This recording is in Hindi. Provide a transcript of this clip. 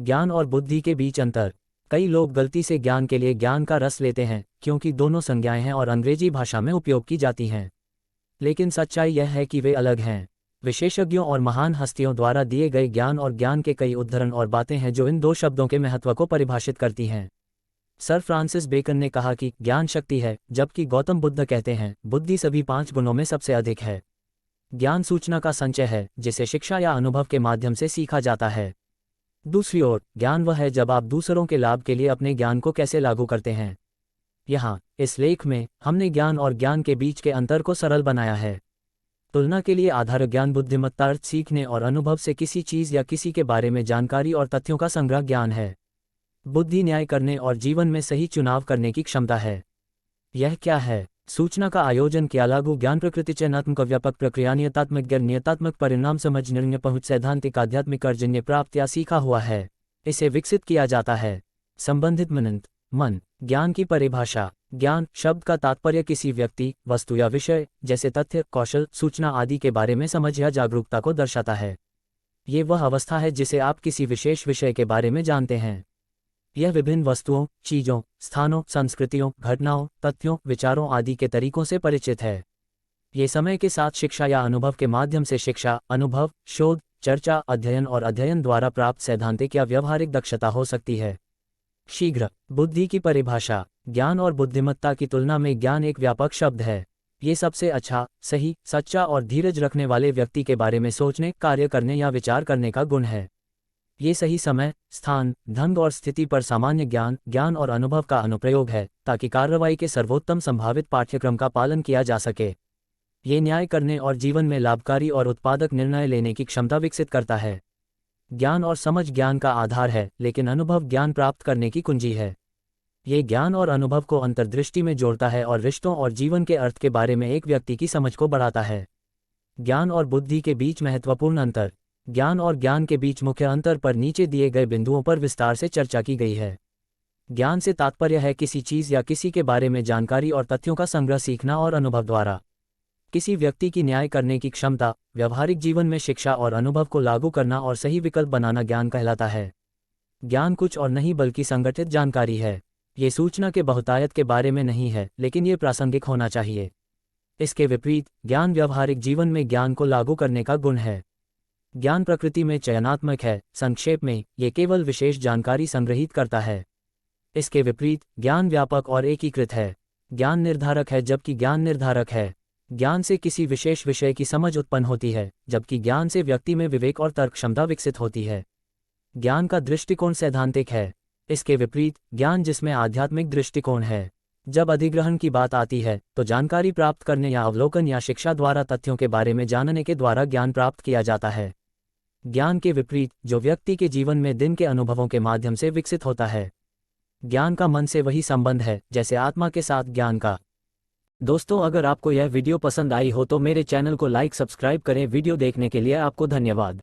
ज्ञान और बुद्धि के बीच अंतर। कई लोग गलती से ज्ञान के लिए ज्ञान का रस लेते हैं, क्योंकि दोनों संज्ञाएं हैं और अंग्रेजी भाषा में उपयोग की जाती हैं। लेकिन सच्चाई यह है कि वे अलग हैं। विशेषज्ञों और महान हस्तियों द्वारा दिए गए ज्ञान और ज्ञान के कई उदाहरण और बातें हैं जो इन दो शब्दों के महत्व को परिभाषित करती हैं। सर फ्रांसिस बेकन ने कहा कि ज्ञान शक्ति है, जबकि गौतम बुद्ध कहते हैं बुद्धि सभी 5 गुणों में सबसे अधिक है। ज्ञान सूचना का संचय है, जिसे शिक्षा या अनुभव के माध्यम से सीखा जाता है। दूसरी ओर, ज्ञान वह है जब आप दूसरों के लाभ के लिए अपने ज्ञान को कैसे लागू करते हैं। यहाँ इस लेख में हमने ज्ञान और ज्ञान के बीच के अंतर को सरल बनाया है। तुलना के लिए आधार ज्ञान बुद्धिमत्ता अर्थ सीखने और अनुभव से किसी चीज़ या किसी के बारे में जानकारी और तथ्यों का संग्रह ज्ञान है। बुद्धि न्याय करने और जीवन में सही चुनाव करने की क्षमता है। यह क्या है? सूचना का आयोजन किया लागू ज्ञान प्रकृति चयनात्मक व्यापक प्रक्रिया नियतात्मक ज्ञान नियतात्मक परिणाम समझ निर्णय पहुंच सैद्धांतिक आध्यात्मिक अर्जन्य प्राप्त या सीखा हुआ है। इसे विकसित किया जाता है। संबंधित मन। ज्ञान की परिभाषा। ज्ञान शब्द का तात्पर्य किसी व्यक्ति, वस्तु या विषय, जैसे तथ्य, कौशल, सूचना आदि के बारे में समझ या जागरूकता को दर्शाता है। ये वह अवस्था है जिसे आप किसी विशेष विषय के बारे में जानते हैं। यह विभिन्न वस्तुओं, चीज़ों, स्थानों, संस्कृतियों, घटनाओं, तथ्यों, विचारों आदि के तरीकों से परिचित है। ये समय के साथ शिक्षा या अनुभव के माध्यम से शिक्षा, अनुभव, शोध, चर्चा, अध्ययन और अध्ययन द्वारा प्राप्त सैद्धांतिक या व्यवहारिक दक्षता हो सकती है। शीघ्र। बुद्धि की परिभाषा। ज्ञान और बुद्धिमत्ता की तुलना में ज्ञान एक व्यापक शब्द है। ये सबसे अच्छा, सही, सच्चा और धीरज रखने वाले व्यक्ति के बारे में सोचने, कार्य करने या विचार करने का गुण है। ये सही समय, स्थान, ढंग और स्थिति पर सामान्य ज्ञान और अनुभव का अनुप्रयोग है, ताकि कार्रवाई के सर्वोत्तम संभावित पाठ्यक्रम का पालन किया जा सके। ये न्याय करने और जीवन में लाभकारी और उत्पादक निर्णय लेने की क्षमता विकसित करता है। ज्ञान और समझ ज्ञान का आधार है, लेकिन अनुभव ज्ञान प्राप्त करने की कुंजी है। ये ज्ञान और अनुभव को अंतर्दृष्टि में जोड़ता है और रिश्तों और जीवन के अर्थ के बारे में एक व्यक्ति की समझ को बढ़ाता है। ज्ञान और बुद्धि के बीच महत्वपूर्ण अंतर। ज्ञान और ज्ञान के बीच मुख्य अंतर पर नीचे दिए गए बिंदुओं पर विस्तार से चर्चा की गई है। ज्ञान से तात्पर्य है किसी चीज़ या किसी के बारे में जानकारी और तथ्यों का संग्रह सीखना और अनुभव द्वारा। किसी व्यक्ति की न्याय करने की क्षमता, व्यवहारिक जीवन में शिक्षा और अनुभव को लागू करना और सही विकल्प बनाना ज्ञान कहलाता है। ज्ञान कुछ और नहीं बल्कि संगठित जानकारी है। ये सूचना के बहुतायत के बारे में नहीं है, लेकिन ये प्रासंगिक होना चाहिए। इसके विपरीत, ज्ञान व्यवहारिक जीवन में ज्ञान को लागू करने का गुण है। ज्ञान प्रकृति में चयनात्मक है। संक्षेप में, ये केवल विशेष जानकारी संग्रहीत करता है। इसके विपरीत, ज्ञान व्यापक और एकीकृत है। ज्ञान निर्धारक है, जबकि ज्ञान निर्धारक है। ज्ञान से किसी विशेष विषय की समझ उत्पन्न होती है, जबकि ज्ञान से व्यक्ति में विवेक और तर्क क्षमता विकसित होती है। ज्ञान का दृष्टिकोण सैद्धांतिक है। इसके विपरीत, ज्ञान जिसमें आध्यात्मिक दृष्टिकोण है। जब अधिग्रहण की बात आती है, तो जानकारी प्राप्त करने या अवलोकन या शिक्षा द्वारा तथ्यों के बारे में जानने के द्वारा ज्ञान प्राप्त किया जाता है। ज्ञान के विपरीत, जो व्यक्ति के जीवन में दिन के अनुभवों के माध्यम से विकसित होता है। ज्ञान का मन से वही संबंध है जैसे आत्मा के साथ ज्ञान का। दोस्तों, अगर आपको यह वीडियो पसंद आई हो तो मेरे चैनल को लाइक सब्सक्राइब करें। वीडियो देखने के लिए आपको धन्यवाद।